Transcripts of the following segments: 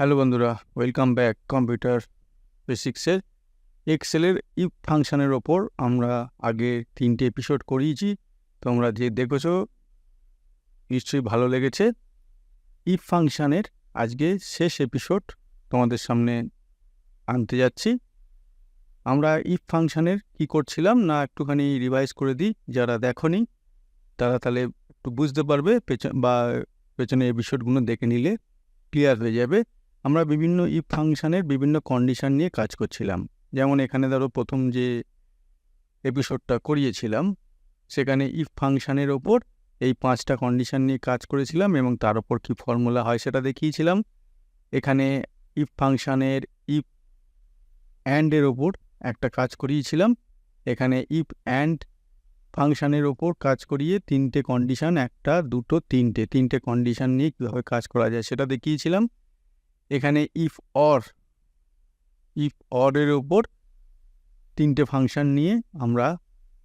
Hello বন্ধুরা, welcome back computer বেসিক্সের এক্সেলের if ফাংশনের ওপর আমরা আগে 3টে এপিসোড করিয়েছি। তোমরা যে দেখেছো নিশ্চয়ই ভালো লেগেছে। ইফ ফাংশনের আজকে শেষ এপিসোড তোমাদের সামনে আনতে যাচ্ছি। আমরা ইফ ফাংশনের কি করছিলাম না একটুখানি রিভাইজ করে দিই, যারা দেখোনি তারা তাহলে একটু বুঝতে পারবে, পেছনে এপিসোডগুলো দেখে নিলে ক্লিয়ার হয়ে যাবে। আমরা বিভিন্ন ইফ ফাংশনের বিভিন্ন কন্ডিশন নিয়ে কাজ করছিলাম। যেমন এখানে ধরো প্রথম যে এপিসোডটা করিয়েছিলাম সেখানে ইফ ফাংশনের ওপর এই 5টা কন্ডিশন নিয়ে কাজ করেছিলাম এবং তার ওপর কী ফর্মুলা হয় সেটা দেখিয়েছিলাম। এখানে ইফ ফাংশনের ইফ অ্যান্ডের ওপর একটা কাজ করিয়েছিলাম। এখানে ইফ অ্যান্ড ফাংশনের ওপর কাজ করিয়ে 3টে কন্ডিশন, 1, 2, 3টে কন্ডিশন নিয়ে কীভাবে কাজ করা যায় সেটা দেখিয়েছিলাম। এখানে ইফ অরের ওপর 3টে ফাংশন নিয়ে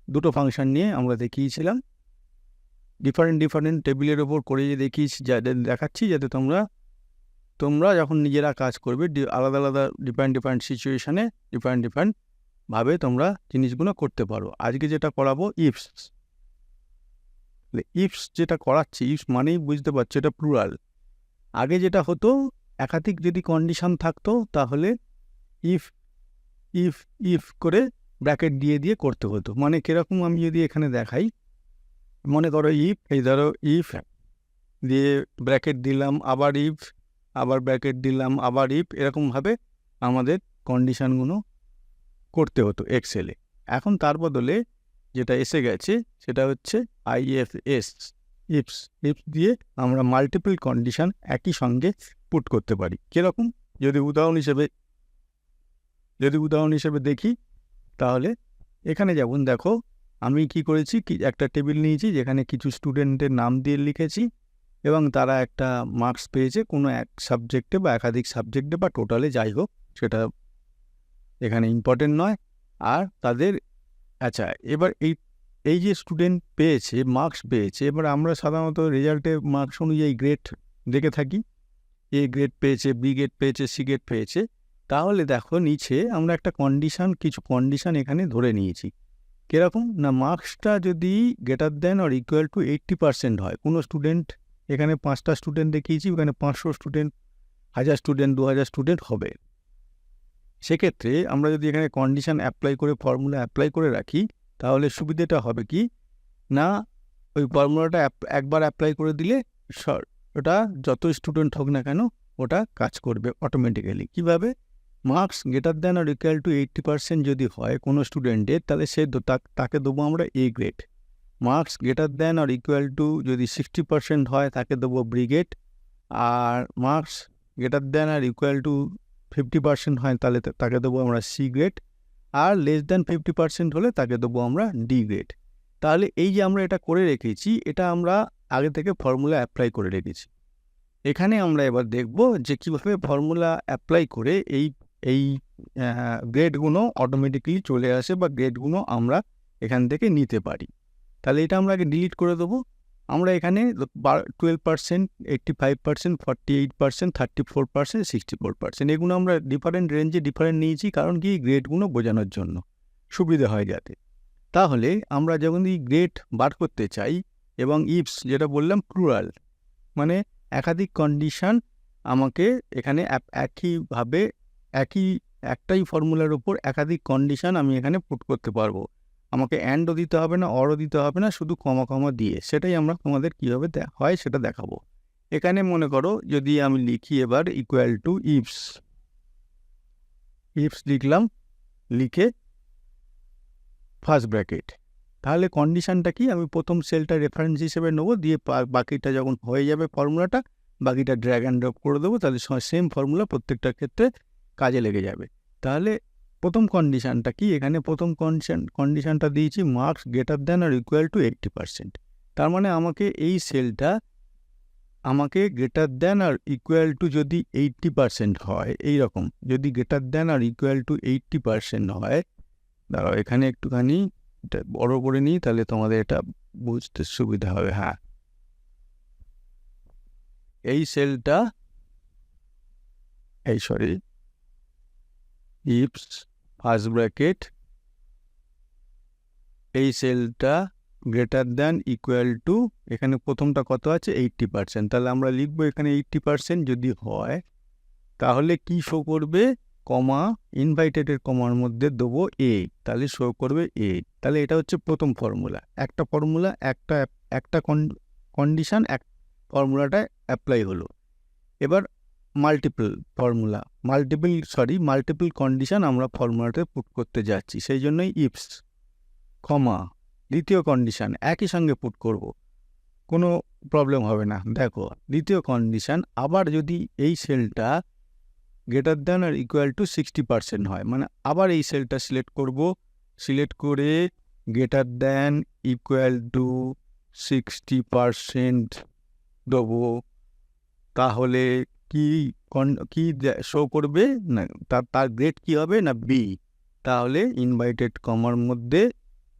দুটো ফাংশন নিয়ে আমরা দেখিয়েছিলাম। ডিফারেন্ট টেবিলের ওপর করে দেখিয়েছি, দেখাচ্ছি যাতে তোমরা যখন নিজেরা কাজ করবে আলাদা আলাদা ডিফারেন্ট সিচুয়েশানে ডিফারেন্টভাবে তোমরা জিনিসগুলো করতে পারো। আজকে যেটা করাবো ইফস যেটা করাচ্ছি, ইফস মানেই বুঝতে পারছো এটা প্লুরাল। আগে যেটা হতো একাধিক যদি কন্ডিশন থাকতো তাহলে ইফ করে ব্র্যাকেট দিয়ে করতে হতো। মানে কিরকম আমি যদি এখানে দেখাই, মনে করো ইফ দিয়ে ব্র্যাকেট দিলাম, আবার ব্র্যাকেট দিলাম, আবার ইফ, এরকমভাবে আমাদের কন্ডিশনগুলো করতে হতো এক্সেলে। এখন তার বদলে যেটা এসে গেছে সেটা হচ্ছে ইফস দিয়ে আমরা মাল্টিপল কন্ডিশন একই সঙ্গে পুট করতে পারি। কীরকম যদি উদাহরণ হিসেবে দেখি, তাহলে এখানে যেমন দেখো আমি কি করেছি, একটা টেবিল নিয়েছি যেখানে কিছু স্টুডেন্টের নাম দিয়ে লিখেছি এবং তারা একটা মার্কস পেয়েছে কোনো এক সাবজেক্টে বা একাধিক সাবজেক্টে বা টোটালে, যাই হোক সেটা এখানে ইম্পর্টেন্ট নয়। আর তাদের এবার এই যে স্টুডেন্ট পেয়েছে, মার্কস পেয়েছে, এবার আমরা সাধারণত রেজাল্টে মার্কস অনুযায়ী গ্রেড দেখে থাকি। এ গ্রেড পেয়েছে, বি গ্রেড পেয়েছে, সি গ্রেড পেয়েছে। তাহলে দেখো নিচে আমরা কিছু কন্ডিশন এখানে ধরে নিয়েছি। কীরকম না, মার্কসটা যদি greater than or equal to 80% হয়, কোনো স্টুডেন্ট, এখানে 5টা স্টুডেন্ট দেখিয়েছি, এখানে 500 স্টুডেন্ট, 1000 স্টুডেন্ট, 2000 স্টুডেন্ট হবে। সেক্ষেত্রে আমরা যদি এখানে কন্ডিশন ফর্মুলা অ্যাপ্লাই করে রাখি, তাহলে সুবিধাটা হবে কি না, ওই ফর্মুলাটা একবার অ্যাপ্লাই করে দিলে ওটা যত স্টুডেন্ট হোক না কেন ওটা কাজ করবে অটোমেটিক্যালি। কীভাবে, marks greater than or equal to 80% যদি হয় কোনো স্টুডেন্টের, তাহলে তাকে দেবো আমরা A grade. Marks greater than or equal to যদি 60% হয় তাকে দেবো বি গ্রেড। আর marks greater than or equal to 50% হয় তাহলে তাকে দেবো আমরা সি গ্রেড। আর লেস দেন 50% হলে তাকে দেবো আমরা ডি গ্রেড। তাহলে এই যে আমরা এটা করে রেখেছি, এটা আমরা আগে থেকে ফর্মুলা অ্যাপ্লাই করে রেখেছি। এখানে আমরা এবার দেখব যে কীভাবে ফর্মুলা অ্যাপ্লাই করে এই গ্রেডগুলো অটোমেটিক্যালি চলে আসে বা গ্রেডগুলো আমরা এখান থেকে নিতে পারি। তাহলে এটা আমরা আগে ডিলিট করে দেবো। আমরা এখানে 12%, 85%, 48%, 34%, 64%, এগুলো আমরা ডিফারেন্ট রেঞ্জে নিয়েছি, কারণ কি গ্রেডগুলো বোঝানোর জন্য সুবিধা হয় যাতে। তাহলে আমরা যখন এই গ্রেড বার করতে চাই এবং ইফস যেটা বললাম প্লুরাল, মানে একাধিক কন্ডিশন, আমাকে এখানে একইভাবে একটাই ফর্মুলার ওপর একাধিক কন্ডিশন আমি এখানে পুট করতে পারবো। আমাকে অ্যান্ডও দিতে হবে না, অরও দিতে হবে না, শুধু কমা দিয়ে। সেটাই আমরা তোমাদের কীভাবে হয় সেটা দেখাবো। এখানে মনে করো যদি আমি লিখি এবার ইকুয়াল টু ইফস লিখলাম, লিখে ফার্স্ট ব্র্যাকেট, তাহলে কন্ডিশনটা কি, আমি প্রথম সেলটা রেফারেন্স হিসেবে নেবো, দিয়ে বাকিটা যখন হয়ে যাবে ফর্মুলাটা, বাকিটা ড্র্যাগ অ্যান্ড ড্রপ করে দেবো, তাহলে সেম ফর্মুলা প্রত্যেকটার ক্ষেত্রে কাজে লেগে যাবে। তাহলে প্রথম কন্ডিশনটা কি, এখানে প্রথম কন্ডিশনটা দিয়েছি marks greater than or equal to 80%। তার মানে আমাকে এই সেলটা greater than or equal to যদি 80% হয়, এইরকম যদি greater than or equal to 80% হয়, দাঁড়াও এখানে একটুখানি এটা বড় করে নিই, তাহলে তোমাদের এটা বুঝতে সুবিধা হবে। হ্যাঁ, এই সেলটা ইফস ফার্স্ট ব্র্যাকেট এই সেলটা গ্রেটার দ্যান ইকুয়াল টু, এখানে প্রথমটা কত আছে 80%, তাহলে আমরা লিখবো এখানে 80% যদি হয় তাহলে কি শো করবে, কমা ইনভাইটেডের কমার মধ্যে দেবো এ, তাহলে শো করবে এ। তাহলে এটা হচ্ছে প্রথম ফর্মুলা, একটা ফর্মুলা একটা কন্ডিশন এক ফর্মুলাটা অ্যাপ্লাই হলো। এবার মাল্টিপল কন্ডিশন আমরা ফর্মুলাতে পুট করতে যাচ্ছি, সেই জন্যই ইফস কমা দ্বিতীয় কন্ডিশন একই সঙ্গে পুট করব, কোনো প্রবলেম হবে না। দেখো দ্বিতীয় কন্ডিশন আবার যদি এই সেলটা greater than or equal to 60% হয়, মানে আবার এই সেলটা সিলেক্ট করে গ্রেটার দ্যান ইকুয়াল টু 60% দেবো, তাহলে কি শো করবে না, তার গ্রেড কি হবে না বি, তাহলে ইনভাইটেড কমার মধ্যে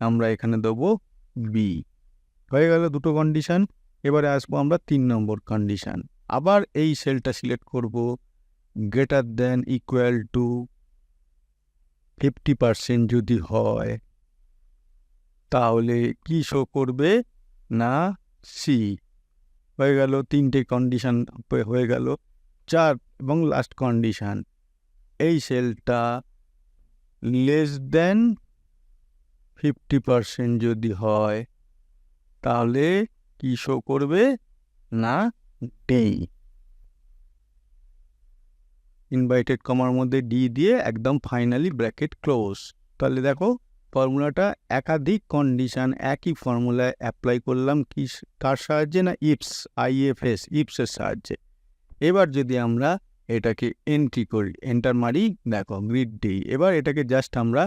আমরা এখানে দেবো বি। হয়ে গেল দুটো কন্ডিশন। এবারে আসবো আমরা 3 নম্বর কন্ডিশন, আবার এই সেলটা সিলেক্ট করব, গ্রেটার দ্যান ইকুয়াল টু 50% যদি হয় তাহলে কি শো করবে না সি। হয়ে গেল তিনটে কন্ডিশন হয়ে গেল। 4 এবং লাস্ট কন্ডিশন, এই সেলটা লেস দেন 50% যদি হয় তাহলে কি শো করবে না ডি। ইনভাইটেড কমার মধ্যে ডি দিয়ে একদম ফাইনালি ব্র্যাকেট ক্লোজ। তাহলে দেখো ফর্মুলাটা একাধিক কন্ডিশন একই ফর্মুলায় অ্যাপ্লাই করলাম, কি কার সাহায্যে না ইফসের সাহায্যে। এবার যদি আমরা এটাকে এন্ট্রি করি, এন্টার মারি, দেখো গ্রিড ডি। এবার এটাকে জাস্ট আমরা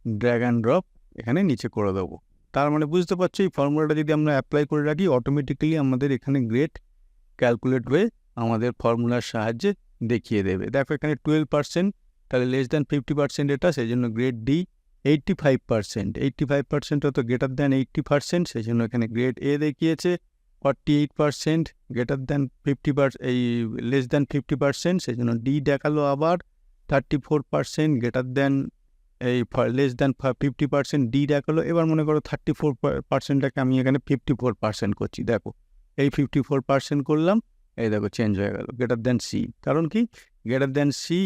ড্র্যাগ অ্যান্ড ড্রপ এখানে নিচে করে দেবো। তার মানে বুঝতে পারছো এই ফর্মুলাটা যদি আমরা অ্যাপ্লাই করে রাখি অটোমেটিক্যালি আমাদের এখানে গ্রেড ক্যালকুলেট হয়ে আমাদের ফর্মুলার সাহায্যে দেখিয়ে দেবে। দেখো এখানে 12%, তাহলে লেস দ্যান 50% এটা, সেই জন্য গ্রেড ডি। 85% হতো গ্রেটার দ্যান 80%, সেই জন্য এখানে গ্রেড এ দেখিয়েছে। 48% গ্রেটার দ্যান 50%, এই লেস দ্যান 50%, সেই জন্য ডি দেখালো আবার। 34% গ্রেটার দ্যান এই লেস দ্যান 50% ডি দেখালো। এবার মনে করো 34%টাকে আমি এখানে 54% করছি, দেখো এই 54% করলাম, এই দেখো চেঞ্জ হয়ে গেল গ্রেটার দ্যান সি। কারণ কি, গ্রেটার দ্যান সি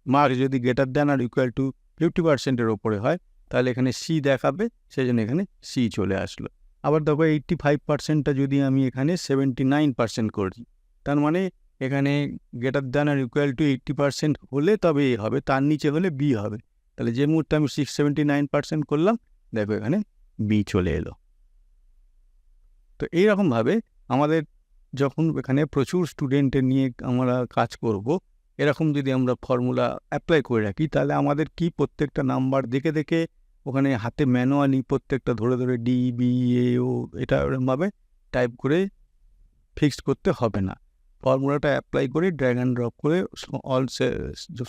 মার্ক যদি greater than or equal to 50%-এর ওপরে হয় তাহলে এখানে সি দেখাবে, সেই জন্য এখানে সি চলে আসলো। আবার দেখো 85%টা যদি আমি এখানে 79% করি, তার মানে এখানে greater than or equal to 80% হলে তবে এ হবে, তার নিচে হলে বি হবে। তাহলে যে মুহূর্তে আমি 79% করলাম, দেখো এখানে বি চলে এলো। তো এইরকমভাবে আমাদের যখন এখানে প্রচুর স্টুডেন্টের নিয়ে আমরা কাজ করব, এরকম যদি আমরা ফর্মুলা অ্যাপ্লাই করে রাখি তাহলে আমাদের কি প্রত্যেকটা নাম্বার দেখে দেখে ওখানে হাতে ম্যানুয়ালি প্রত্যেকটা ধরে ধরে ডি বি এ ও এটা এরকমভাবে টাইপ করে ফিক্সড করতে হবে না। ফর্মুলাটা অ্যাপ্লাই করে ড্র্যাগ অ্যান্ড ড্রপ করে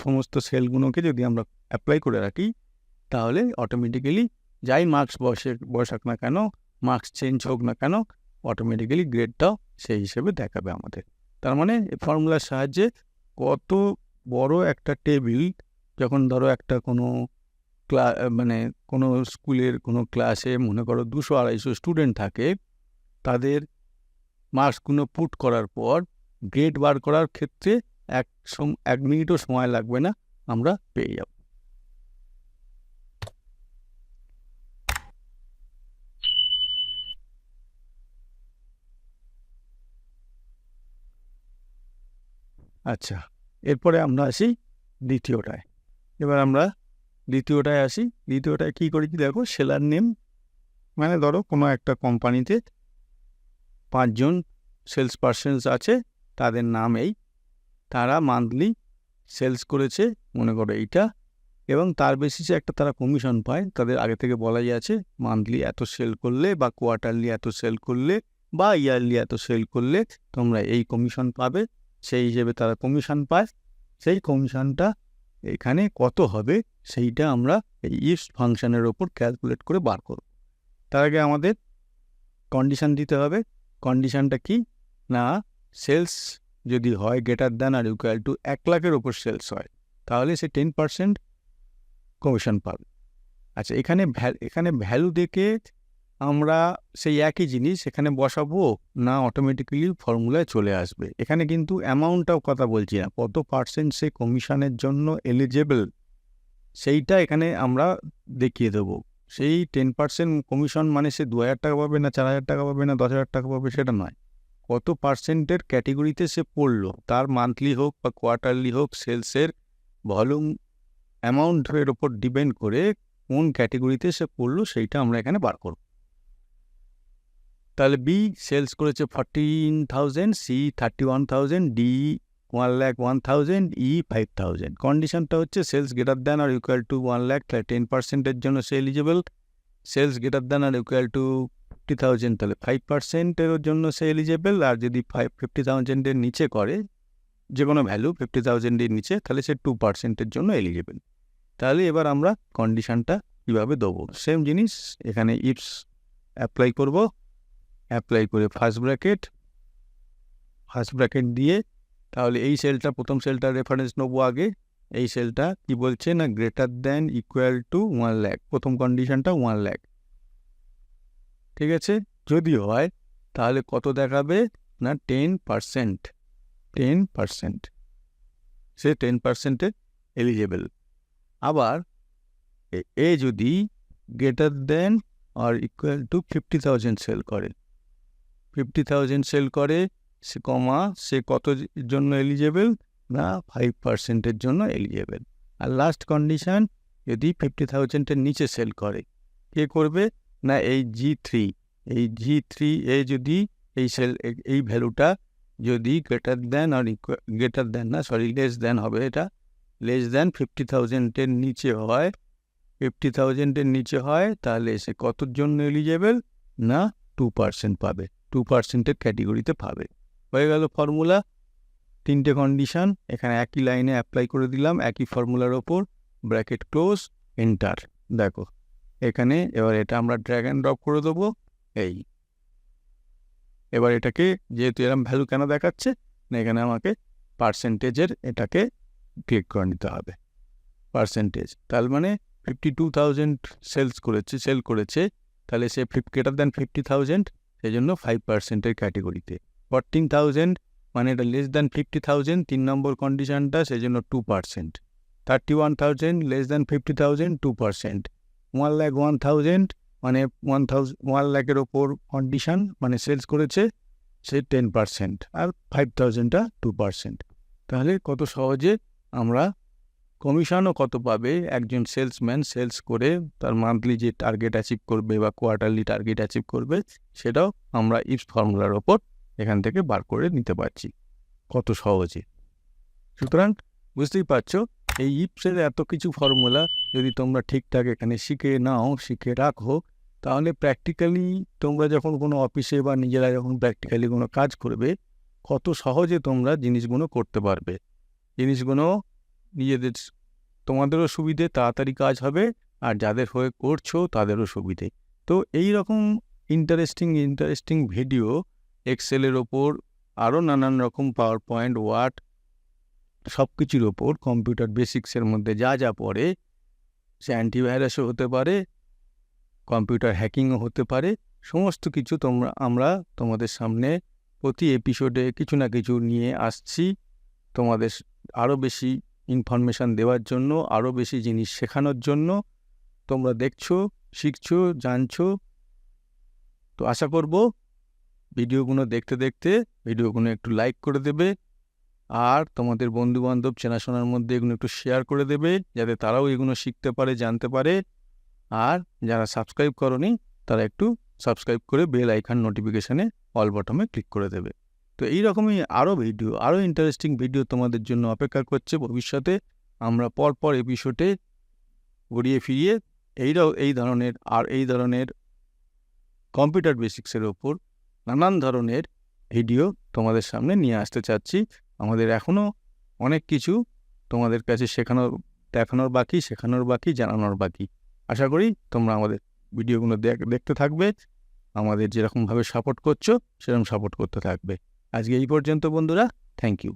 সমস্ত সেলগুলোকে যদি আমরা অ্যাপ্লাই করে রাখি তাহলে অটোমেটিক্যালি যাই মার্কস বসাক না কেন, মার্কস চেঞ্জ হোক না কেন, অটোমেটিক্যালি গ্রেডটাও সেই হিসেবে দেখাবে আমাদের। তার মানে ফর্মুলার সাহায্যে কত বড় একটা টেবিল, যখন ধরো একটা কোনো মানে কোনো স্কুলের কোনো ক্লাসে মনে করো 200-250 স্টুডেন্ট থাকে, তাদের মার্কসগুলো পুট করার পর গ্রেড বার করার ক্ষেত্রে 1 মিনিটও সময় লাগবে না, আমরা পেয়ে যাব। আচ্ছা, এরপরে আমরা আসি দ্বিতীয়টায়। এবার আমরা দ্বিতীয়টায় আসি। দ্বিতীয়টায় কী করেছি দেখো, সেলার নেম, মানে ধরো কোনো একটা কোম্পানিতে 5 জন সেলস পার্সনস আছে, তাদের নাম এই, তারা মান্থলি সেলস করেছে মনে করো এইটা, এবং তার বেসিসে একটা তারা কমিশন পায়। তাদের আগে থেকে বলাই আছে মান্থলি এত সেল করলে বা কোয়ার্টারলি এত সেল করলে বা ইয়ারলি এত সেল করলে তোমরা এই কমিশন পাবে, সেই হিসেবে তারা কমিশন পায়। সেই কমিশনটা এখানে কত হবে সেইটা আমরা এই ইফ ফাংশনের ওপর ক্যালকুলেট করে বার করব। তার আগে আমাদের কন্ডিশন দিতে হবে। কন্ডিশনটা কি না, সেলস যদি হয় greater than or equal to 1 লাখের ওপর সেলস হয়, তাহলে সে 10% কমিশন পাবে। আচ্ছা, এখানে ভ্যালু দেখে আমরা সেই একই জিনিস এখানে বসাবো না অটোমেটিক্যালি ফর্মুলায় চলে আসবে? এখানে কিন্তু অ্যামাউন্টটাও কথা বলছি না, কত পার্সেন্ট সে কমিশনের জন্য এলিজেবল সেইটা এখানে আমরা দেখিয়ে দেবো। সেই 10% কমিশন মানে সে 2,000 টাকা পাবে না 4,000 টাকা পাবে না 10,000 টাকা পাবে সেটা নয়, কত পার্সেন্টের ক্যাটেগরিতে সে পড়লো, তার মান্থলি হোক বা কোয়ার্টারলি হোক সেলসের ভলিউম অ্যামাউন্টের ওপর ডিপেন্ড করে কোন ক্যাটেগরিতে সে পড়লো সেইটা আমরা এখানে বার করব। তাহলে বি সেলস করেছে 14,000, সি 31,000, ডি 1,01,000, ই 5,000। কন্ডিশনটা হচ্ছে sales greater than or equal to 1 lakh, তাহলে 10%-এর জন্য সে eligible. Sales greater than or equal to 50,000, তাহলে 5%-এর জন্য সে এলিজেবল। আর যদি 50,000-এর নিচে করে যে কোনো ভ্যালু 50,000-এর নিচে, তাহলে সে 2%-এর জন্য এলিজেবল। তাহলে এবার আমরা কন্ডিশনটা কীভাবে দেবো? সেম জিনিস, এখানে ইফস অ্যাপ্লাই করব, অ্যাপ্লাই করে ফার্স্ট ব্র্যাকেট দিয়ে তাহলে এই সেলটা, প্রথম সেলটার রেফারেন্স নেবো আগে। এই সেলটা কি বলছে না greater than equal to 1 lakh, প্রথম কন্ডিশনটা 1 লাখ, ঠিক আছে? যদি হয় তাহলে কত দেখাবে না 10%, সে 10%-এ এলিজেবল। আবার এ যদি greater than or equal to 50,000 sell করে, 50,000 সেল করে সে সে কত জন্য এলিজেবল না 5%-এর জন্য এলিজেবল। আর লাস্ট কন্ডিশন, যদি 50,000-এর নিচে সেল করে, কে করবে না এই G3 এ যদি এই ভ্যালুটা যদি লেস দেন হবে, এটা লেস দেন 50,000-এর নিচে হয়, 50,000-এর নিচে হয়, তাহলে সে কতর জন্য এলিজেবল না 2% পাবে, 2%-এর ক্যাটেগরিতে পাবে। হয়ে গেল ফর্মুলা, 3টে কন্ডিশন এখানে একই লাইনে অ্যাপ্লাই করে দিলাম, একই ফর্মুলার ওপর, ব্র্যাকেট ক্লোজ, এন্টার। দেখো এখানে এবার এটা আমরা ড্র্যাগ অ্যান্ড ড্রপ করে দেবো। এবার এটাকে যেহেতু এরকম ভ্যালু কেন দেখাচ্ছে না, এখানে আমাকে পার্সেন্টেজের এটাকে ক্লিক করে নিতে হবে, পার্সেন্টেজ। তার মানে 52,000 সেল করেছে, তাহলে সে গ্রেটার দ্যান 50,000, সেই জন্য 5%-এর ক্যাটেগরিতে। 14,000 মানে এটা লেস দ্যান 50,000, 3 নম্বর কন্ডিশনটা, সেই জন্য 2%। 31,000 লেস দ্যান 50,000, 2%। 1,01,000 মানে 1 লাখের ওপর কন্ডিশন মানে সেলস করেছে, সে 10%, আর 5,000-টা 2%। তাহলে কত সহজে আমরা কমিশনও কত পাবে একজন সেলসম্যান সেলস করে, তার মান্থলি যে টার্গেট অ্যাচিভ করবে বা কোয়ার্টারলি টার্গেট অ্যাচিভ করবে, সেটাও আমরা ইফস ফর্মুলার ওপর এখান থেকে বার করে নিতে পারছি কত সহজে। সুতরাং বুঝতেই পারছো, এই ইফসের এত কিছু ফর্মুলা যদি তোমরা ঠিকঠাক এখানে শিখে রাখো, তাহলে প্র্যাকটিক্যালি তোমরা যখন কোনো অফিসে বা নিজেরা যখন প্র্যাকটিক্যালি কোনো কাজ করবে, কত সহজে তোমরা জিনিসগুলো করতে পারবে। জিনিসগুলো তোমাদেরও সুবিধে, তাড়াতাড়ি কাজ হবে, আর যাদের হয়ে করছো তাদেরও সুবিধে। তো এই রকম ইন্টারেস্টিং ভিডিও এক্সেলের ওপর, আরও নানান রকম পাওয়ার পয়েন্ট, ওয়ার্ড, সব কিছুর ওপর কম্পিউটার বেসিক্সের মধ্যে যা পড়ে, সে অ্যান্টিভাইরাসও হতে পারে, কম্পিউটার হ্যাকিংও হতে পারে, সমস্ত কিছু আমরা তোমাদের সামনে প্রতি এপিসোডে কিছু না কিছু নিয়ে আসছি, তোমাদের আরও বেশি ইনফরমেশান দেওয়ার জন্য, আরও বেশি জিনিস শেখানোর জন্য। তোমরা দেখছো, শিখছো, জানছো। তো আশা করব ভিডিওগুলো দেখতে ভিডিওগুলো একটু লাইক করে দেবে, আর তোমাদের বন্ধুবান্ধব চেনাশোনার মধ্যে এগুলো একটু শেয়ার করে দেবে, যাতে তারাও এগুলো শিখতে পারে, জানতে পারে। আর যারা সাবস্ক্রাইব করোনি তারা একটু সাবস্ক্রাইব করে বেল আইকন নোটিফিকেশানে অল বটমে ক্লিক করে দেবে। তো এইরকমই আরও ইন্টারেস্টিং ভিডিও তোমাদের জন্য অপেক্ষা করছে ভবিষ্যতে। আমরা পরপর এপিসোডে ঘুরিয়ে ফিরিয়ে এই ধরনের কম্পিউটার বেসিক্সের ওপর নানান ধরনের ভিডিও তোমাদের সামনে নিয়ে আসতে চাচ্ছি। আমাদের এখনও অনেক কিছু তোমাদের কাছে দেখানোর বাকি, জানানোর বাকি। আশা করি তোমরা আমাদের ভিডিওগুলো দেখতে থাকবে, আমাদের যেরকমভাবে সাপোর্ট করছো সেরকম সাপোর্ট করতে থাকবে। আজকে এই পর্যন্ত বন্ধুরা, থ্যাংক ইউ।